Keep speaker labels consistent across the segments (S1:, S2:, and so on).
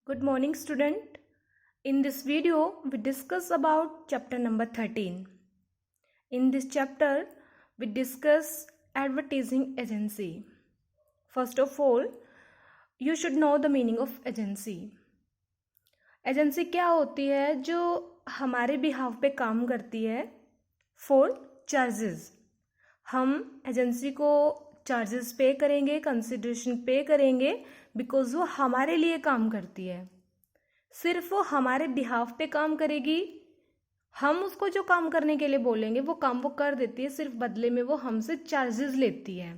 S1: Good morning, student. In this video, we discuss about chapter number 13. In this chapter, we discuss advertising agency. First of all, you should know the meaning of agency. Agency क्या होती है? जो हमारे बिहाव पे काम करती है फॉर चार्जेस. हम एजेंसी को चार्जेस पे करेंगे, कंसिडरेशन पे करेंगे बिकॉज वो हमारे लिए काम करती है. सिर्फ वो हमारे बिहाव पे काम करेगी. हम उसको जो काम करने के लिए बोलेंगे वो काम वो कर देती है, सिर्फ बदले में वो हमसे चार्जेस लेती है.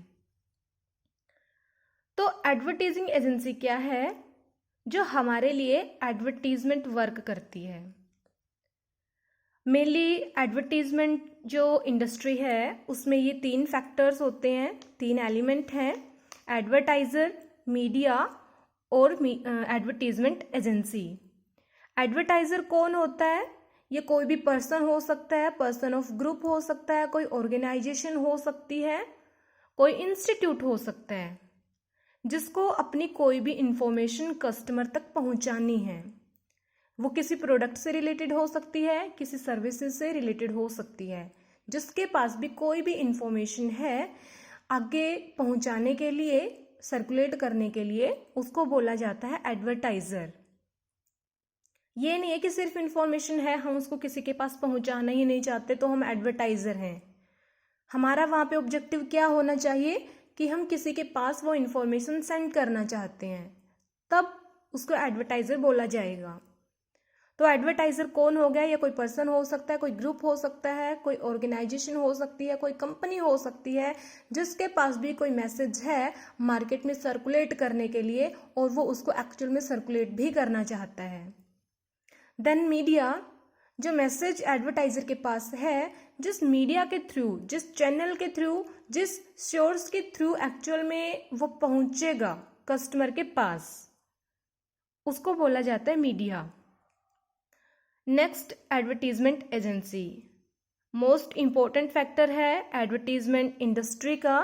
S1: तो एडवर्टाइजिंग एजेंसी क्या है? जो हमारे लिए एडवर्टीजमेंट वर्क करती है. मेनली एडवर्टीजमेंट जो इंडस्ट्री है उसमें ये 3 फैक्टर्स होते हैं, 3 एलिमेंट हैं: एडवर्टाइजर, मीडिया और एडवर्टीजमेंट एजेंसी. एडवर्टाइजर कौन होता है? ये कोई भी पर्सन हो सकता है, पर्सन ऑफ ग्रुप हो सकता है, कोई ऑर्गेनाइजेशन हो सकती है, कोई इंस्टीट्यूट हो सकता है, जिसको अपनी कोई भी इंफॉर्मेशन कस्टमर तक पहुंचानी है. वो किसी प्रोडक्ट से रिलेटेड हो सकती है, किसी सर्विसेज से रिलेटेड हो सकती है. जिसके पास भी कोई भी इंफॉर्मेशन है आगे पहुंचाने के लिए, सर्कुलेट करने के लिए, उसको बोला जाता है एडवर्टाइजर. ये नहीं है कि सिर्फ इंफॉर्मेशन है, हम उसको किसी के पास पहुंचाना ही नहीं चाहते तो हम एडवर्टाइजर हैं. हमारा वहाँ पे ऑब्जेक्टिव क्या होना चाहिए कि हम किसी के पास वो इंफॉर्मेशन सेंड करना चाहते हैं, तब उसको एडवर्टाइजर बोला जाएगा. तो एडवर्टाइजर कौन हो गया? या कोई पर्सन हो सकता है, कोई ग्रुप हो सकता है, कोई ऑर्गेनाइजेशन हो सकती है, कोई कंपनी हो सकती है, जिसके पास भी कोई मैसेज है मार्केट में सर्कुलेट करने के लिए और वो उसको एक्चुअल में सर्कुलेट भी करना चाहता है. देन मीडिया, जो मैसेज एडवर्टाइजर के पास है, जिस मीडिया के थ्रू, जिस चैनल के थ्रू, जिस सोर्स के थ्रू एक्चुअल में वो पहुंचेगा कस्टमर के पास, उसको बोला जाता है media. Next, advertisement agency. Most important factor है एडवर्टीजमेंट इंडस्ट्री का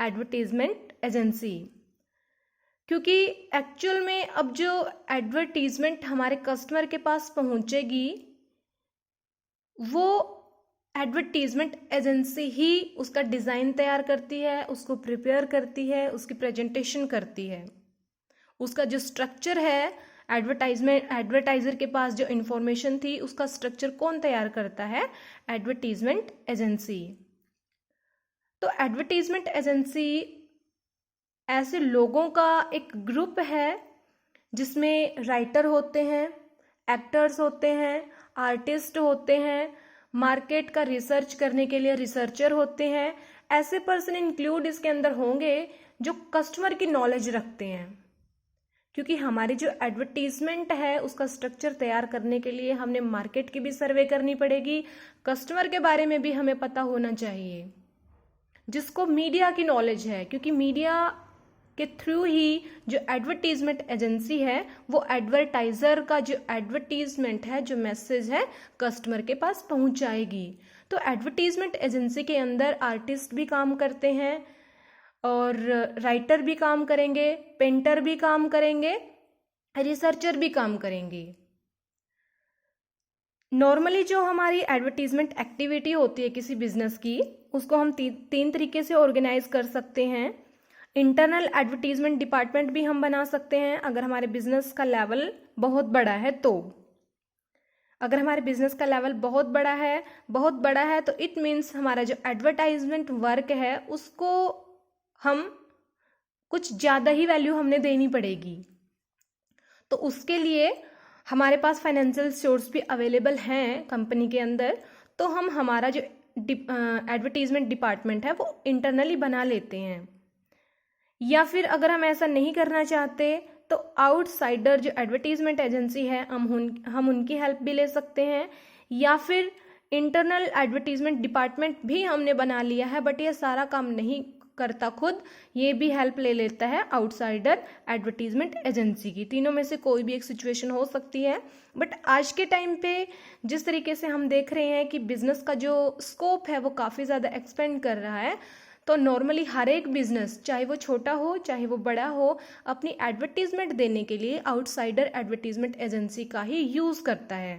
S1: एडवर्टीजमेंट एजेंसी. क्योंकि एक्चुअल में अब जो एडवर्टीजमेंट हमारे कस्टमर के पास पहुंचेगी वो एडवर्टीजमेंट एजेंसी ही उसका डिज़ाइन तैयार करती है, उसको प्रिपेयर करती है, उसकी प्रेजेंटेशन करती है. उसका जो स्ट्रक्चर है, एडवर्टाइजर के पास जो इंफॉर्मेशन थी उसका स्ट्रक्चर कौन तैयार करता है? Advertisement agency. तो एडवर्टीजमेंट एजेंसी ऐसे लोगों का एक ग्रुप है जिसमें राइटर होते हैं, एक्टर्स होते हैं, आर्टिस्ट होते हैं, मार्केट का रिसर्च करने के लिए रिसर्चर होते हैं. ऐसे पर्सन इंक्लूड इसके अंदर होंगे जो कस्टमर की नॉलेज रखते हैं. क्योंकि हमारी जो एडवर्टीजमेंट है उसका स्ट्रक्चर तैयार करने के लिए हमने मार्केट की भी सर्वे करनी पड़ेगी, कस्टमर के बारे में भी हमें पता होना चाहिए, जिसको मीडिया की नॉलेज है. क्योंकि मीडिया के थ्रू ही जो एडवर्टीजमेंट एजेंसी है वो एडवर्टाइजर का जो एडवर्टीजमेंट है, जो मैसेज है, कस्टमर के पास पहुंचाएगी. तो एडवर्टीजमेंट एजेंसी के अंदर आर्टिस्ट भी काम करते हैं और राइटर भी काम करेंगे, पेंटर भी काम करेंगे, रिसर्चर भी काम करेंगे. नॉर्मली जो हमारी एडवर्टीजमेंट एक्टिविटी होती है किसी बिजनेस की, उसको हम 3 तरीके से ऑर्गेनाइज कर सकते हैं. इंटरनल एडवर्टीजमेंट डिपार्टमेंट भी हम बना सकते हैं अगर हमारे बिजनेस का लेवल बहुत बड़ा है. तो अगर हमारे बिजनेस का लेवल बहुत बड़ा है तो इट मीन्स हमारा जो एडवर्टाइजमेंट वर्क है उसको हम कुछ ज़्यादा ही वैल्यू हमने देनी पड़ेगी. तो उसके लिए हमारे पास फाइनेंशियल सोर्स भी अवेलेबल हैं कंपनी के अंदर. तो हम हमारा जो एडवर्टीजमेंट डिपार्टमेंट है वो इंटरनली बना लेते हैं. या फिर अगर हम ऐसा नहीं करना चाहते तो आउटसाइडर जो एडवर्टीजमेंट एजेंसी है हम उनकी हेल्प भी ले सकते हैं. या फिर इंटरनल एडवर्टीजमेंट डिपार्टमेंट भी हमने बना लिया है बट ये सारा काम नहीं करता खुद, ये भी हेल्प ले लेता है आउटसाइडर एडवर्टीजमेंट एजेंसी की. तीनों में से कोई भी एक सिचुएशन हो सकती है. बट आज के टाइम पे जिस तरीके से हम देख रहे हैं कि बिजनेस का जो स्कोप है वो काफ़ी ज़्यादा एक्सपेंड कर रहा है, तो नॉर्मली हर एक बिजनेस, चाहे वो छोटा हो चाहे वो बड़ा हो, अपनी एडवर्टीजमेंट देने के लिए आउटसाइडर एडवर्टीजमेंट एजेंसी का ही यूज़ करता है,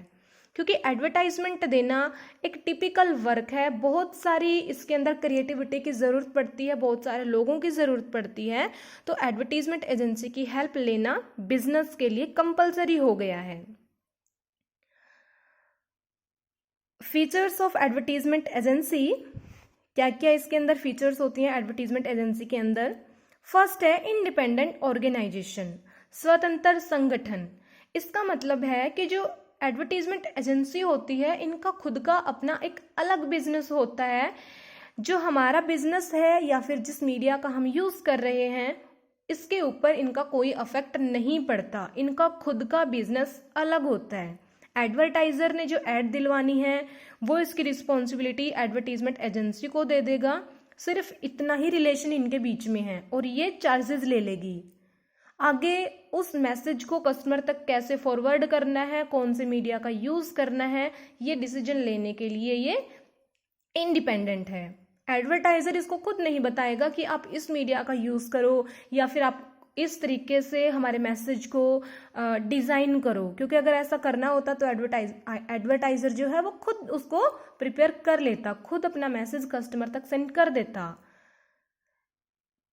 S1: क्योंकि एडवर्टाइजमेंट देना एक टिपिकल वर्क है। बहुत सारी इसके अंदर क्रिएटिविटी की ज़रूरत पड़ती है, बहुत सारे लोगों की ज़रूरत पड़ती है। तो एडवर्टीजमेंट एजेंसी की हेल्प लेना बिजनेस के लिए कंपलसरी हो गया है। फीचर्स ऑफ एडवर्टीजमेंट एजेंसी, क्या क्या इसके अंदर फीचर्स होती हैं एडवर्टीजमेंट एजेंसी के अंदर। फर्स्ट है इंडिपेंडेंट ऑर्गेनाइजेशन, स्वतंत्र संगठन। इसका मतलब है कि जो एडवर्टीजमेंट एजेंसी होती है, इनका खुद का अपना एक अलग बिजनेस होता है। जो हमारा बिजनेस है या फिर जिस मीडिया का हम यूज़ कर रहे हैं, इसके ऊपर इनका कोई अफेक्ट नहीं पड़ता, इनका खुद का बिजनेस अलग होता है। एडवर्टाइज़र ने जो ऐड दिलवानी है वो इसकी रिस्पॉन्सिबिलिटी एडवर्टीजमेंट एजेंसी को दे देगा। सिर्फ इतना ही रिलेशन इनके बीच में है और ये चार्जेस ले लेगी। आगे उस मैसेज को कस्टमर तक कैसे फॉरवर्ड करना है, कौन से मीडिया का यूज़ करना है, ये डिसीजन लेने के लिए ये इंडिपेंडेंट है। एडवर्टाइज़र इसको खुद नहीं बताएगा कि आप इस मीडिया का यूज़ करो या फिर आप इस तरीके से हमारे मैसेज को डिज़ाइन करो, क्योंकि अगर ऐसा करना होता तो एडवर्टाइज़र जो है वो खुद उसको प्रिपेयर कर लेता, खुद अपना मैसेज कस्टमर तक सेंड कर देता।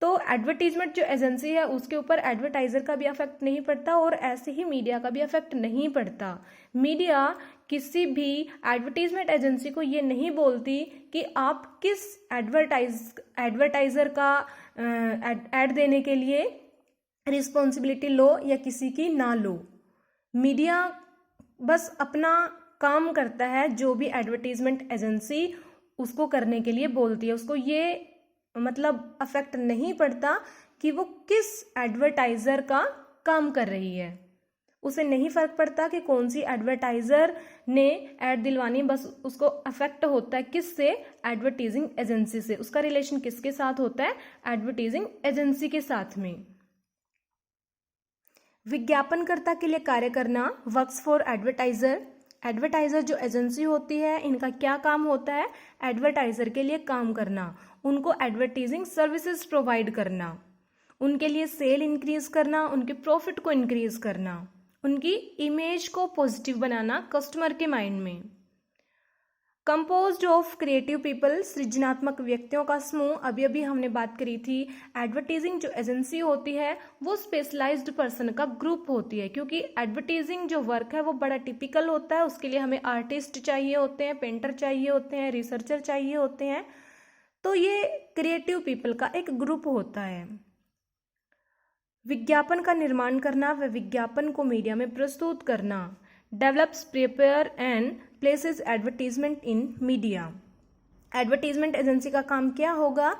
S1: तो एडवर्टीजमेंट जो एजेंसी है उसके ऊपर एडवर्टाइज़र का भी अफेक्ट नहीं पड़ता और ऐसे ही मीडिया का भी अफेक्ट नहीं पड़ता। मीडिया किसी भी एडवर्टीजमेंट एजेंसी को ये नहीं बोलती कि आप किस एडवर्टाइज़र का ऐड देने के लिए रिस्पॉन्सिबिलिटी लो या किसी की ना लो। मीडिया बस अपना काम करता है, जो भी एडवर्टीजमेंट एजेंसी उसको करने के लिए बोलती है। उसको ये मतलब अफेक्ट नहीं पड़ता कि वो किस एडवर्टाइज़र का काम कर रही है, उसे नहीं फर्क पड़ता कि कौन सी एडवर्टाइज़र ने ऐड दिलवानी, बस उसको अफेक्ट होता है किससे, एडवर्टीजिंग एजेंसी से। उसका रिलेशन किसके साथ होता है, एडवर्टीजिंग एजेंसी के साथ में। विज्ञापनकर्ता के लिए कार्य करना, वर्क्स फॉर एडवर्टाइज़र। एडवर्टाइज़र जो एजेंसी होती है, इनका क्या काम होता है, एडवर्टाइज़र के लिए काम करना, उनको एडवर्टीजिंग सर्विसेज प्रोवाइड करना, उनके लिए सेल इंक्रीज करना, उनके प्रॉफिट को इंक्रीज करना, उनकी इमेज को पॉजिटिव बनाना कस्टमर के माइंड में। कंपोज्ड ऑफ क्रिएटिव पीपल, सृजनात्मक व्यक्तियों का समूह। अभी अभी हमने बात करी थी, एडवर्टीजिंग जो एजेंसी होती है वो स्पेशलाइज्ड पर्सन का ग्रुप होती है, क्योंकि एडवर्टीजिंग जो वर्क है वो बड़ा टिपिकल होता है। उसके लिए हमें आर्टिस्ट चाहिए होते हैं, पेंटर चाहिए होते हैं, रिसर्चर चाहिए होते हैं। तो ये क्रिएटिव पीपल का एक ग्रुप होता है। विज्ञापन का निर्माण करना व विज्ञापन को मीडिया में प्रस्तुत करना। Develops, prepare and places advertisement in media. Advertisement agency का काम क्या होगा,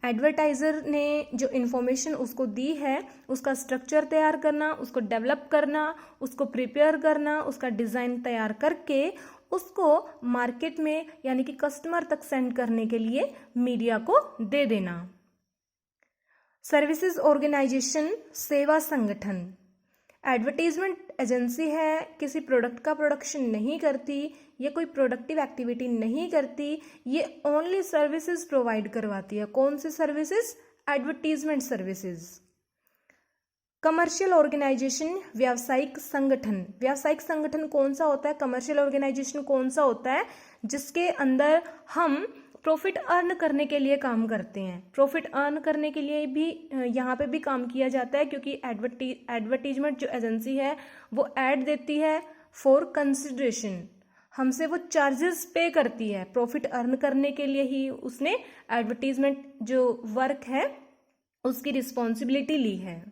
S1: एडवर्टाइज़र ने जो इन्फॉर्मेशन उसको दी है उसका स्ट्रक्चर तैयार करना, उसको डेवलप करना, उसको प्रिपेयर करना, उसका डिज़ाइन तैयार करके उसको मार्केट में यानी कि कस्टमर तक सेंड करने के लिए मीडिया को दे देना। सर्विसेज ऑर्गेनाइजेशन, सेवा संगठन। एडवर्टीजमेंट एजेंसी है, किसी प्रोडक्ट का प्रोडक्शन नहीं करती, ये कोई प्रोडक्टिव एक्टिविटी नहीं करती, ये ओनली सर्विसेज प्रोवाइड करवाती है। कौन सी services, advertisement services. Commercial organisation, व्यावसायिक संगठन। व्यावसायिक संगठन कौन सा होता है, कमर्शियल ऑर्गेनाइजेशन कौन सा होता है, जिसके अंदर हम प्रॉफिट अर्न करने के लिए काम करते हैं। प्रॉफिट अर्न करने के लिए भी यहाँ पे भी काम किया जाता है, क्योंकि एडवर्टीजमेंट जो एजेंसी है वो ऐड देती है फॉर कंसिडरेशन, हमसे वो चार्जेस पे करती है। प्रॉफिट अर्न करने के लिए ही उसने एडवर्टीजमेंट जो वर्क है उसकी रिस्पॉन्सिबिलिटी ली है।